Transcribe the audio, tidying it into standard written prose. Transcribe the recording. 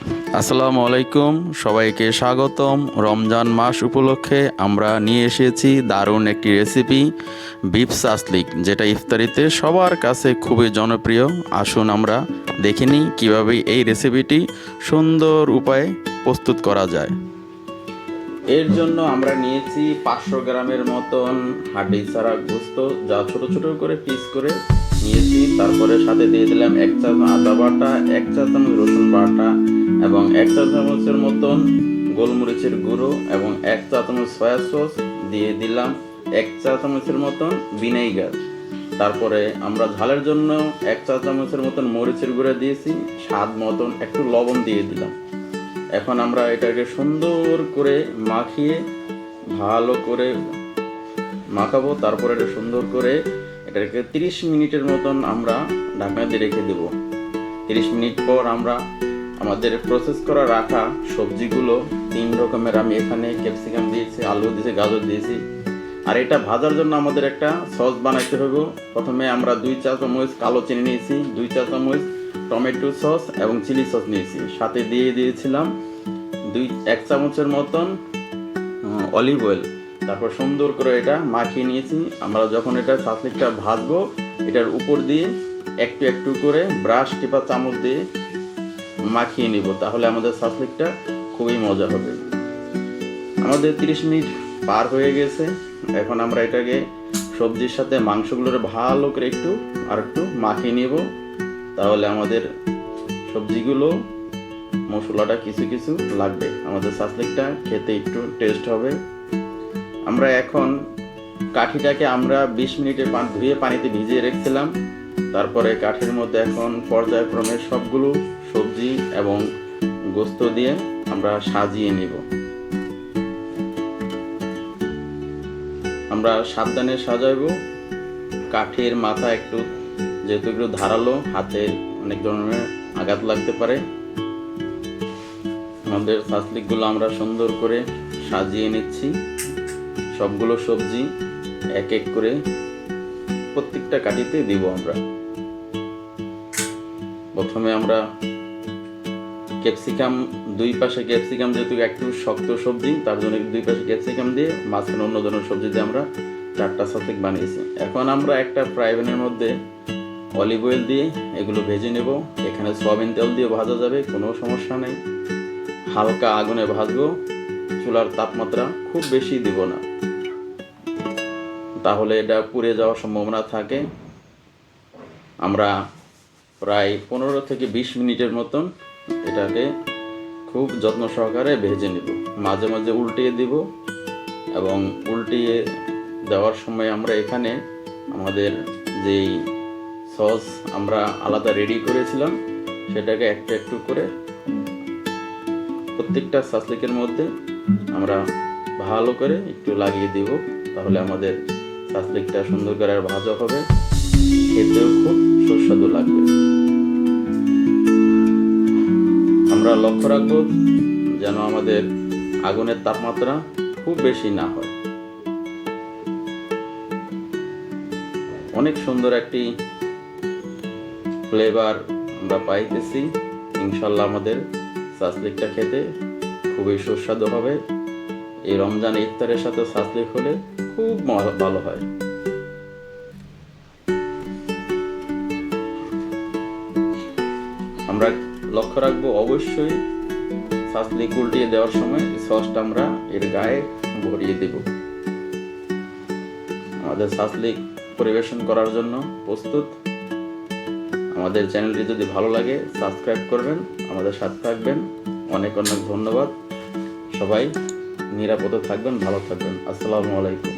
আসসালামু আলাইকুম, সবাইকে স্বাগতম। রমজান মাস উপলক্ষে আমরা নিয়ে এসেছি দারুণ একটি রেসিপি, বিফ সাসলিক, যেটা ইফতারিতে সবার কাছে খুবই জনপ্রিয়। আসুন আমরা দেখে নিই কীভাবে এই রেসিপিটি সুন্দর উপায়ে প্রস্তুত করা যায়। এর জন্য আমরা নিয়েছি 500 গ্রামের মতন হাড্ডি ছাড়া গোস্ত, যা ছোট ছোট করে পিস করে নিয়েছি। তারপরে সাথে দিয়ে দিলাম 1 চা চামচ আদা বাটা, 1 চা চামচ রসুন বাটা এবং 1 চা চামচের মতন গোলমরিচের গুঁড়ো এবং 1 চা চামচ সয়া সস, দিয়ে দিলাম 1 চা চামচের মতন ভিনেগার। তারপরে আমরা ঝালের জন্য 1 চা চামচের মতন মরিচের গুঁড়ো দিয়েছি, স্বাদ মতন একটু লবণ দিয়ে দিলাম। এখন আমরা এটাকে সুন্দর করে মাখিয়ে ভালো করে মাখাবো। তারপরে এটা সুন্দর করে এটাকে 30 মিনিটের মতন আমরা ঢাকনা দিয়ে রেখে দেব। 30 মিনিট পর আমরা আমাদের প্রসেস করা রাখা সবজিগুলো 3 রকমের, আমি এখানে ক্যাপসিকাম দিয়েছি, আলু দিয়েছি, গাজর দিয়েছি। আর এটা ভাজার জন্য আমাদের একটা সস বানাইতে হবে। প্রথমে আমরা 2 চা চামচ কালো চিনি নিয়েছি, 2 চা চামচ টমেটো সস এবং চিলি সস নিয়েছি, সাথে দিয়ে দিয়েছিলাম 1 চামচের মতন অলিভ অয়েল। তারপর সুন্দর করে এটা মাখিয়ে নিয়েছি। আমরা যখন এটা সাসলিকটা ভাজবো, এটার উপর দিয়ে একটু একটু করে ব্রাশ কিংবা চামচ দিয়ে মাখিয়ে নিব, তাহলে আমাদের সাসলিকটা খুবই মজা হবে। আমাদের 30 মিনিট পার হয়ে গেছে। এখন আমরা এটাকে সবজির সাথে মাংসগুলোর ভালো করে একটু মাখিয়ে নিব, তাহলে আমাদের সবজিগুলো মশলাটা কিছু কিছু লাগবে, আমাদের সাসলিকটা খেতে একটু টেস্ট হবে। আমরা এখন কাঠিটাকে আমরা 20 মিনিটের ধুয়ে পানিতে ভিজিয়ে রেখেছিলাম। তারপরে কাঠির মধ্যে এখন পর্যায়ক্রমে সবগুলো সবজি এবং গোস্ত দিয়ে আমরা সাজিয়ে নিব। আমরা সাবধানে সাজাইব। কাঠের মাথা একটু যেহেতু একটু ধারালো, হাতে অনেক ধরনের আঘাত লাগতে পারে। আমাদের সাসলিকগুলো আমরা সুন্দর করে সাজিয়ে নিচ্ছি। সবগুলো সবজি এক এক করে প্রত্যেকটা কাঠিতে দিব। আমরা প্রথমে আমরা ক্যাপসিকাম, দুই পাশে ক্যাপসিকাম, যেহেতু একটু শক্ত সবজি, তার জন্য দুই পাশে ক্যাপসিকাম দিয়ে মাঝখানে অন্য ধরনের সবজি দিয়ে আমরা 4টা সাসলিক বানিয়েছি। এখন আমরা একটা ফ্রাই প্যানের মধ্যে অলিভ অয়েল দিয়ে এগুলো ভেজে নেব। এখানে সয়াবিন তেল দিয়ে ভাজা যাবে, কোনো সমস্যা নেই। হালকা আগুনে ভাজবো, চুলার তাপমাত্রা খুব বেশি দিব না, তাহলে এটা পুড়ে যাওয়ার সম্ভাবনা থাকে। আমরা প্রায় 15 থেকে 20 মিনিটের মতন এটাকে খুব যত্ন সহকারে ভেজে নেব। মাঝে মাঝে উল্টিয়ে দিব এবং উল্টিয়ে দেওয়ার সময় আমরা এখানে আমাদের যেই সস আমরা আলাদা রেডি করেছিলাম, সেটাকে একটু একটু করে প্রত্যেকটা সাসলিকের মধ্যে আমরা ভালো করে একটু লাগিয়ে দিব, তাহলে আমাদের সাসলিকটা সুন্দর করে ভাজা হবে, খেতেও খুব সুস্বাদু লাগবে। আমরা লক্ষ্য রাখবো যেন আমাদের আগুনের তাপমাত্রা খুব বেশি না হয়। অনেক সুন্দর একটি ফ্লেভার আমরা পাইতেছি। ইনশাল্লাহ আমাদের সাসলিকটা খেতে খুবই সুস্বাদু হবে। এই রমজান ইফতারের সাথে সাসলিক হলে খুব ভালো হয়। আমরা লক্ষ্য রাখবো অবশ্যই সাসলিক উল্টিয়ে দেওয়ার সময় সসটা আমরা এর গায়ে ভরিয়ে দেব। আমাদের সাসলিক পরিবেশন করার জন্য প্রস্তুত। আমাদের চ্যানেলটি যদি ভালো লাগে সাবস্ক্রাইব করবেন, আমাদের সাথে থাকবেন। অনেক অনেক ধন্যবাদ। সবাই নিরাপদে থাকবেন, ভালো থাকবেন। আসসালামু আলাইকুম।